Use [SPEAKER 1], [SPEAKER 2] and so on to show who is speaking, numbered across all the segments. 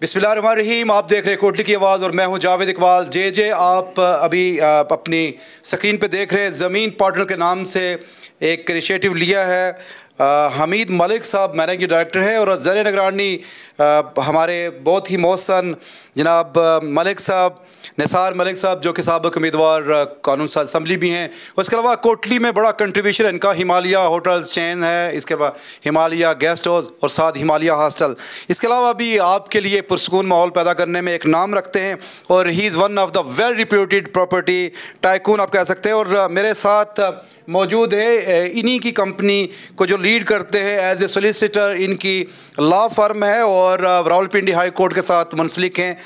[SPEAKER 1] बिस्मिल्लाहिर्रहमानिर्रहीम। आप देख रहे हैं कोटली की आवाज़ और मैं हूं जावेद इकबाल। जे आप अभी अपनी स्क्रीन पे देख रहे हैं ज़मीन पार्टनर के नाम से एक इनिशिएटिव लिया है। हमीद मलिक साहब मैनेजिंग डायरेक्टर है और ज़र निगरानी हमारे बहुत ही मोहसन जनाब मलिक साहब, निसार मलिक साहब, जो कि साबिक़ उम्मीदवार कानून असम्बली भी हैं। उसके अलावा कोटली में बड़ा कंट्रीब्यूशन इनका हिमालय होटल्स चेन है, इसके बाद हिमालय गेस्ट हाउस और साथ हिमालय हॉस्टल। इसके अलावा भी आपके लिए पुरसकून माहौल पैदा करने में एक नाम रखते हैं और he is one of the well reputed property tycoon आप कह सकते हैं। और मेरे साथ मौजूद है इन्हीं की कंपनी को जो लीड करते हैं एज ए सोलिसिटर, इनकी लॉ फर्म है और रावलपिंडी हाई कोर्ट के साथ मुंसलिक हैं,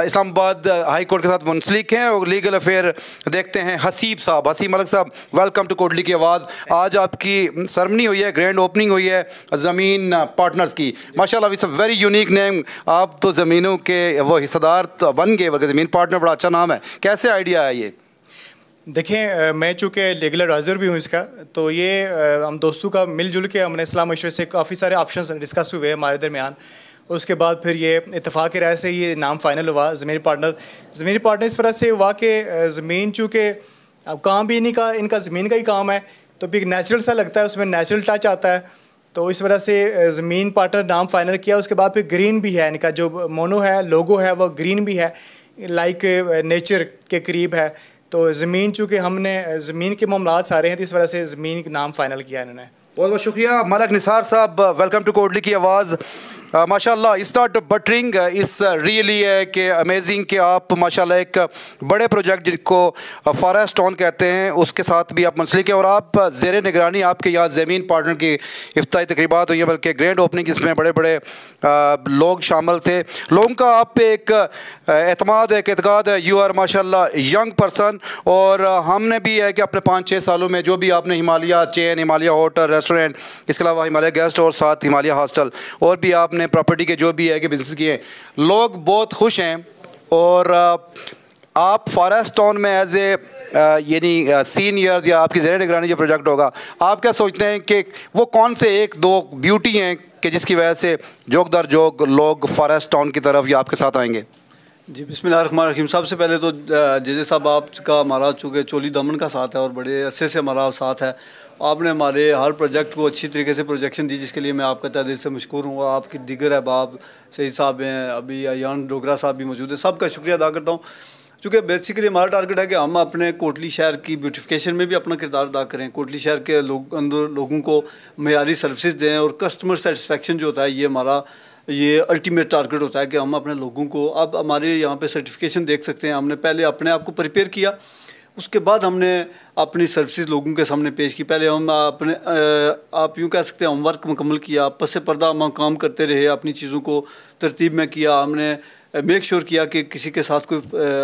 [SPEAKER 1] इस्लामाबाद हाई कोर्ट के साथ मुंसलिक हैं और लीगल अफेयर देखते हैं। हसीब साहब, हसीब मलिक साहब, वेलकम टू कोटली की आवाज़। आज आपकी सरमनी हुई है, ग्रैंड ओपनिंग हुई है ज़मीन पार्टनर्स की। माशाल्लाह, it's a very unique name. आप तो ज़मीनों के वो हिस्सेदार तो बन गए, बल्कि ज़मीन पार्टनर बड़ा अच्छा नाम है। कैसे आइडिया है ये?
[SPEAKER 2] देखें, मैं चूँकि लीगल एडवाइज़र भी हूँ इसका, तो ये हम दोस्तों का मिलजुल के हमने सलाह मशवरे से काफ़ी सारे ऑप्शंस डिस्कस हुए हमारे दरमियान। उसके बाद फिर ये इत्तेफाक की राय से ये नाम फ़ाइनल हुआ ज़मीन पार्टनर। ज़मीन पार्टनर इस वजह से हुआ कि ज़मीन चूँकि अब काम भी इनका ज़मीन का ही काम है, तो भी नेचुरल सा लगता है, उसमें नेचुरल टच आता है, तो इस वजह से ज़मीन पार्टनर नाम फ़ाइनल किया। उसके बाद फिर ग्रीन भी है, इनका जो मोनो है, लोगो है, वो ग्रीन भी है, लाइक नेचर के करीब है। तो ज़मीन चूँकि हमने ज़मीन के मामलात सारे हैं, तो इस वजह से ज़मीन का नाम फ़ाइनल किया इन्होंने।
[SPEAKER 1] बहुत बहुत शुक्रिया मलिक। निसार साहब, वेलकम टू कोटली की आवाज़। माशाल्लाह, इट्स नॉट बटरिंग, इस रियली है कि अमेजिंग कि आप माशाल्लाह एक बड़े प्रोजेक्ट जिसको फॉरेस्ट टाउन कहते हैं उसके साथ भी आप मुंसलिक हैं और आप ज़ेर निगरानी आपके यहाँ ज़मीन पार्टनर की इफ्ताही तकरीबात हुई है, बल्कि ग्रैंड ओपनिंग इसमें बड़े बड़े लोग शामिल थे। लोगों का आप पे एक एतमाद है, एक एतकाद है। यू आर माशाल्लाह यंग पर्सन और हमने भी है कि अपने 5-6 सालों में जो भी आपने Himalaya chain, Himalaya hotel, restaurant, इसके अलावा हिमालय गेस्ट और साथ हिमालय हॉस्टल और भी आपने प्रॉपर्टी के जो भी है कि बिजनेस किए, लोग बहुत खुश हैं। और आप फॉरेस्ट टाउन में एज ए यानी सीनियर या आपकी ज़ेर निगरानी जो प्रोजेक्ट होगा, आप क्या सोचते हैं कि वो कौन से 1-2 ब्यूटी हैं कि जिसकी वजह से जोग दर जोग लोग फॉरेस्ट टाउन की तरफ या आपके साथ आएंगे?
[SPEAKER 3] जी, बिस्मिल्लाहिर्रहमानिर्रहीम। सबसे पहले तो जैसे साहब आपका हमारा चूँकि चोली दामन का साथ है और बड़े अच्छे से हमारा साथ है, आपने हमारे हर प्रोजेक्ट को अच्छी तरीके से प्रोजेक्शन दी, जिसके लिए मैं आपका तहे दिल से मशकूर हूँ। आपकी दिगर अहबाब सईद साहब हैं, अभी अयान डोगरा साहब भी मौजूद हैं, सबका शुक्रिया अदा करता हूँ। चूँकि बेसिकली हमारा टारगेट है कि हम अपने कोटली शहर की ब्यूटिफिकेशन में भी अपना किरदार अदा करें, कोटली शहर के लोगों को मेयारी सर्विसेज दें और कस्टमर सेटिस्फेक्शन जो होता है, ये हमारा ये अल्टीमेट टारगेट होता है कि हम अपने लोगों को, अब हमारे यहाँ पे सर्टिफिकेशन देख सकते हैं, हमने पहले अपने आप को प्रिपेयर किया, उसके बाद हमने अपनी सर्विसेज लोगों के सामने पेश की। पहले हम अपने आप यूँ कह सकते हैं होमवर्क मुकम्मल किया, पस से पर्दा हम काम करते रहे, अपनी चीज़ों को तरतीब में किया, हमने मेक श्योर किया कि किसी के साथ कोई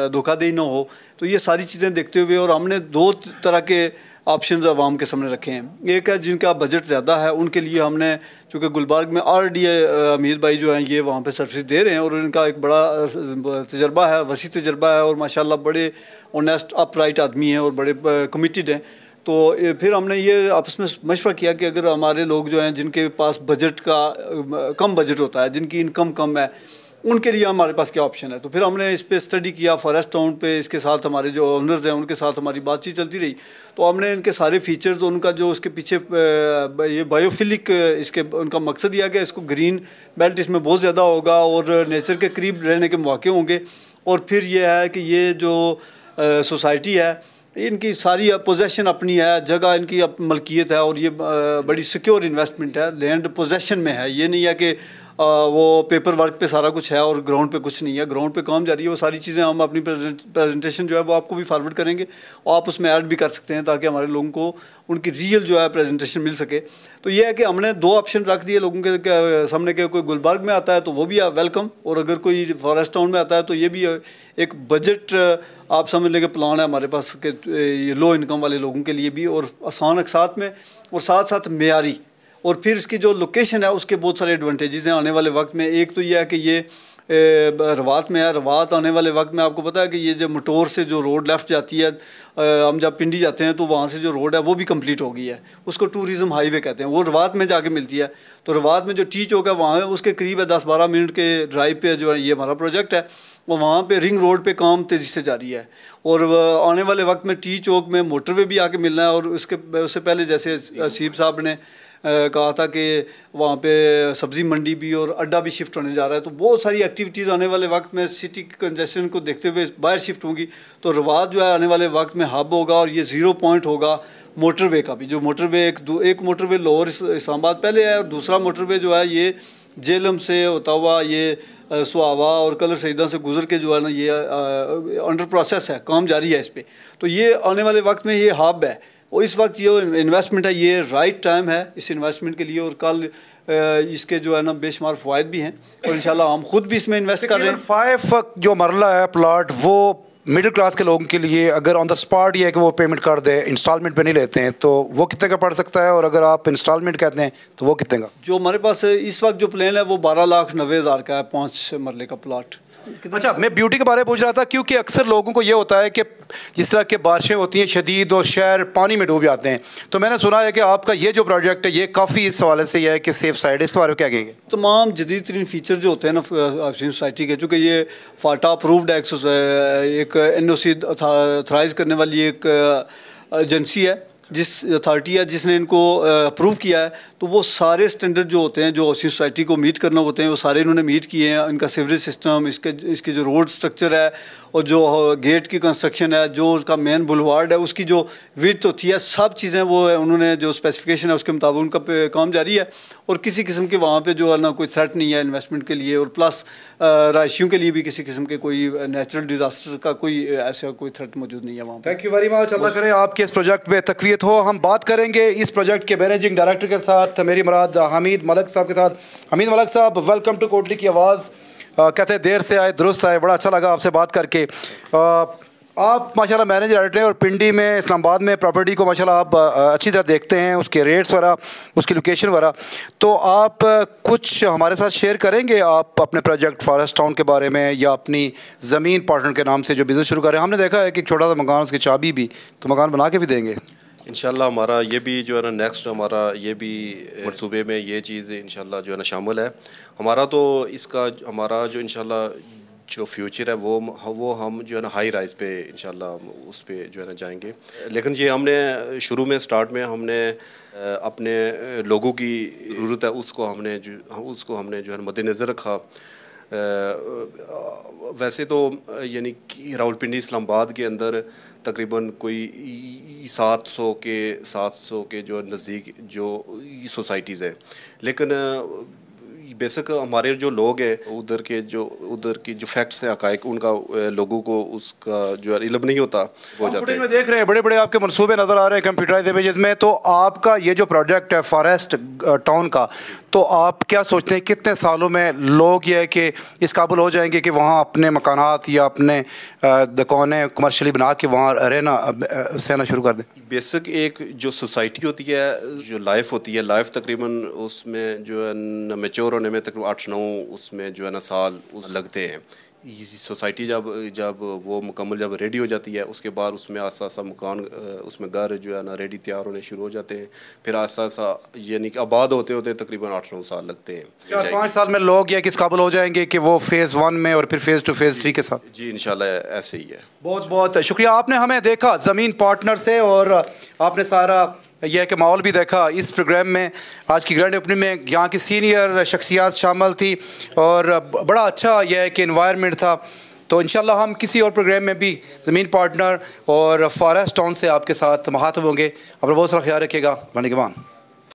[SPEAKER 3] धोखाधड़ी ना हो। तो ये सारी चीज़ें देखते हुए और हमने 2 तरह के ऑप्शंस आवाम के सामने रखे हैं। एक है जिनका बजट ज़्यादा है, उनके लिए हमने, चूँकि गुलबर्ग में ऑलरेडी अमीर भाई जो हैं ये वहाँ पे सर्विस दे रहे हैं और इनका एक बड़ा तजर्बा है, वसी तजर्बा है और माशाल्लाह बड़े ऑनेस्ट अपराइट आदमी हैं और बड़े कमिटेड हैं। तो फिर हमने ये आपस में मशवरा किया कि अगर हमारे लोग जो हैं जिनके पास बजट का कम बजट होता है, जिनकी इनकम कम है, उनके लिए हमारे पास क्या ऑप्शन है। तो फिर हमने इस पर स्टडी किया फॉरेस्ट टाउन पे, इसके साथ हमारे जो ओनर्स हैं उनके साथ हमारी बातचीत चलती रही। तो हमने इनके सारे फीचर्स, उनका जो उसके पीछे ये बायोफिलिक इसके उनका मकसद यह है कि इसको ग्रीन बेल्ट इसमें बहुत ज़्यादा होगा और नेचर के करीब रहने के मौके होंगे। और फिर यह है कि ये जो सोसाइटी है, इनकी सारी पोजेसन अपनी है, जगह इनकी मलकियत है और ये बड़ी सिक्योर इन्वेस्टमेंट है, लैंड पोजेसन में है। ये नहीं है कि वो पेपर वर्क पे सारा कुछ है और ग्राउंड पे कुछ नहीं है, ग्राउंड पे काम जारी है। वो सारी चीज़ें हम अपनी प्रेजेंटेशन जो है वो आपको भी फॉरवर्ड करेंगे और आप उसमें ऐड भी कर सकते हैं ताकि हमारे लोगों को उनकी रियल जो है प्रेजेंटेशन मिल सके। तो ये है कि हमने 2 ऑप्शन रख दिए लोगों के सामने के, कोई गुलबर्ग में आता है तो वो भी वेलकम, और अगर कोई फॉरेस्ट टाउन में आता है तो ये भी एक बजट आप समझ लेंगे प्लान है हमारे पास कि ये लो इनकम वाले लोगों के लिए भी और आसान अकसात में और साथ साथ मेयारी। और फिर इसकी जो लोकेशन है उसके बहुत सारे एडवांटेजेस हैं आने वाले वक्त में। एक तो यह है कि ये रवात में है। रवात आने वाले वक्त में आपको पता है कि ये जो मोटोर से जो रोड लेफ़्ट जाती है, हम जब पिंडी जाते हैं तो वहाँ से जो रोड है वो भी कंप्लीट हो गई है, उसको टूरिज़म हाईवे कहते हैं, वो रवात में जाके मिलती है। तो रवात में जो टी चौक है वहाँ उसके करीब है 10-12 मिनट के ड्राइव पे जो है ये हमारा प्रोजेक्ट है। वो वहाँ पे रिंग रोड पे काम तेज़ी से जारी है और आने वाले वक्त में टी चौक में मोटरवे भी आके मिलना है। और उससे पहले जैसे सीप साहब ने कहा था कि वहाँ पे सब्ज़ी मंडी भी और अड्डा भी शिफ्ट होने जा रहा है, तो बहुत सारी एक्टिविटीज़ आने वाले वक्त में सिटी कंजेशन को देखते हुए बाहर शिफ्ट होंगी। तो रवात जो है आने वाले वक्त में हब होगा और ये 0 पॉइंट होगा मोटरवे का भी। जो मोटरवे एक मोटरवे लाहौर इस्लामाबाद पहले है और दूसरा मोटरवे जो है ये जेलम से होता हुआ ये सुहावा और कलर सईदा से गुजर के जो है ना ये अंडर प्रोसेस है, काम जारी है इस पर। तो ये आने वाले वक्त में ये हब है और इस वक्त ये इन्वेस्टमेंट है, ये राइट टाइम है इस इन्वेस्टमेंट के लिए। और कल इसके जो है ना बेशुमार फ़वाइद भी हैं और इंशाल्लाह हम खुद भी इसमें इन्वेस्ट कर रहे हैं।
[SPEAKER 1] 5 जो मरला है प्लाट वो मिडिल क्लास के लोगों के लिए अगर ऑन द स्पॉट ये है कि वो पेमेंट कर दे, इंस्टॉलमेंट पे नहीं लेते हैं, तो वो कितने का पड़ सकता है? और अगर आप इंस्टॉलमेंट कहते हैं तो वो कितने का?
[SPEAKER 3] जो हमारे पास इस वक्त जो प्लान है वो 12,90,000 का है, 5 मरले का प्लाट।
[SPEAKER 1] अच्छा, मैं ब्यूटी के बारे में पूछ रहा था क्योंकि अक्सर लोगों को ये होता है कि जिस तरह की बारिशें होती हैं शदीद और शहर पानी में डूब जाते हैं, तो मैंने सुना है कि आपका ये जो प्रोजेक्ट है ये काफ़ी इस हवाले से ये है कि सेफ साइड है, इसके बारे में क्या कहेंगे?
[SPEAKER 3] तमाम जदीद तरीन फीचर जो होते हैं ना सोसाइटी के, चूँकि ये फाटा अप्रूव्ड है, एक NOC अथराइज़ करने वाली एक एजेंसी है, जिस अथॉरिटी है जिसने इनको अप्रूव किया है, तो वो सारे स्टैंडर्ड जो होते हैं जो सोसाइटी को मीट करना होते हैं वो सारे इन्होंने मीट किए हैं। इनका सीवरेज सिस्टम, इसके जो रोड स्ट्रक्चर है और जो गेट की कंस्ट्रक्शन है, जो उसका मेन बुलवार्ड है उसकी जो विड्थ होती है, सब चीज़ें वो उन्होंने जो स्पेसिफिकेशन है उसके मुताबिक उनका काम जारी है। और किसी किस्म के वहाँ पे जो है ना कोई थ्रेट नहीं है इन्वेस्टमेंट के लिए, और प्लस रहायशियों के लिए भी किसी किस्म के कोई नेचुरल डिज़ास्टर का कोई ऐसा कोई थ्रेट मौजूद नहीं है वहाँ।
[SPEAKER 1] Thank you very much. अल्लाह करे आपके इस प्रोजेक्ट में तकवीत हो। हम बात करेंगे इस प्रोजेक्ट के मैनेजिंग डायरेक्टर के साथ, मेरी मुराद हमीद मलिक साहब के साथ। हमीद मलिक साहब, वेलकम टू कोटली की आवाज़। कहते हैं देर से आए दुरुस्त आए, बड़ा अच्छा लगा आपसे बात करके। आप माशाल्लाह मैनेजर डायरेक्टर हैं और पिंडी में इस्लामाबाद में प्रॉपर्टी को माशाल्लाह आप अच्छी तरह देखते हैं, उसके रेट्स वगैरह, उसकी लोकेशन वगैरह, तो आप कुछ हमारे साथ शेयर करेंगे आप अपने प्रोजेक्ट फॉरेस्ट टाउन के बारे में या अपनी ज़मीन पार्टनर के नाम से जो बिज़नेस शुरू कर रहे हैं? हमने देखा है कि एक छोटा सा मकान, उसकी चाबी भी, तो मकान बना के भी देंगे
[SPEAKER 4] इंशाल्लाह। हमारा ये भी जो है ना नेक्स्ट हमारा ये भी मंसूबे में ये चीज़ इंशाल्लाह जो है ना शामिल है हमारा। तो इसका हमारा जो इंशाल्लाह जो फ्यूचर है वो हम जो है ना हाई राइज पे इंशाल्लाह उस पे जो है ना जाएंगे। लेकिन ये हमने शुरू में स्टार्ट में हमने अपने लोगों की ज़रूरत है उसको हमने जो है मद्देनज़र रखा। वैसे तो यानी कि रावलपिंडी इस्लामाबाद के अंदर तकरीबन कोई 700 के जो नज़दीक जो सोसाइटीज़ हैं, लेकिन बेसिक हमारे जो लोग हैं उधर की जो फैक्ट्स हैं हक़ाइक़ उनका लोगों को उसका जो है इल्म नहीं होता हो जाता है।
[SPEAKER 1] में देख रहे हैं बड़े बड़े आपके मंसूबे नज़र आ रहे हैं कंप्यूटराइज इमेजेस में, तो आपका ये जो प्रोजेक्ट है फॉरेस्ट टाउन का, तो आप क्या सोचते हैं कितने सालों में लोग ये है कि इस काबिल हो जाएंगे कि वहाँ अपने मकानात या अपने दुकानें कमर्शियली बना के वहाँ रहना शुरू कर दें? बेसिक
[SPEAKER 4] एक जो सोसाइटी होती है, जो लाइफ होती है, लाइफ तकरीबन उसमें जो है मैच्योर होने में तकरीबन 8-9 उसमें जो है ना साल लगते हैं। सोसाइटी जब वो मुकम्मल जब रेडी हो जाती है उसके बाद उसमें आस्ता मकान उसमें घर जो है ना रेडी तैयार होने शुरू हो जाते हैं। फिर आस्ता यानी कि आबाद होते होते तकरीबन 8-9 साल लगते हैं।
[SPEAKER 1] 4-5 साल में लोग या किस काबिल हो जाएंगे कि वो फ़ेज़ 1 में और फिर फ़ेज़ 2 फ़ेज़ 3 के साथ?
[SPEAKER 4] जी इंशाल्लाह ऐसे ही है।
[SPEAKER 1] बहुत बहुत शुक्रिया। आपने हमें देखा ज़मीन पार्टनर से और आपने सारा यह है कि माहौल भी देखा। इस प्रोग्राम में आज की ग्रैंड ओपनिंग में यहाँ की सीनियर शख्सियात शामिल थी और बड़ा अच्छा यह है कि एनवायरनमेंट था। तो इंशाल्लाह हम किसी और प्रोग्राम में भी ज़मीन पार्टनर और फॉरेस्ट टाउन से आपके साथ मुखातिब होंगे। अपना बहुत सारा ख्याल रखिएगा। निगहबान।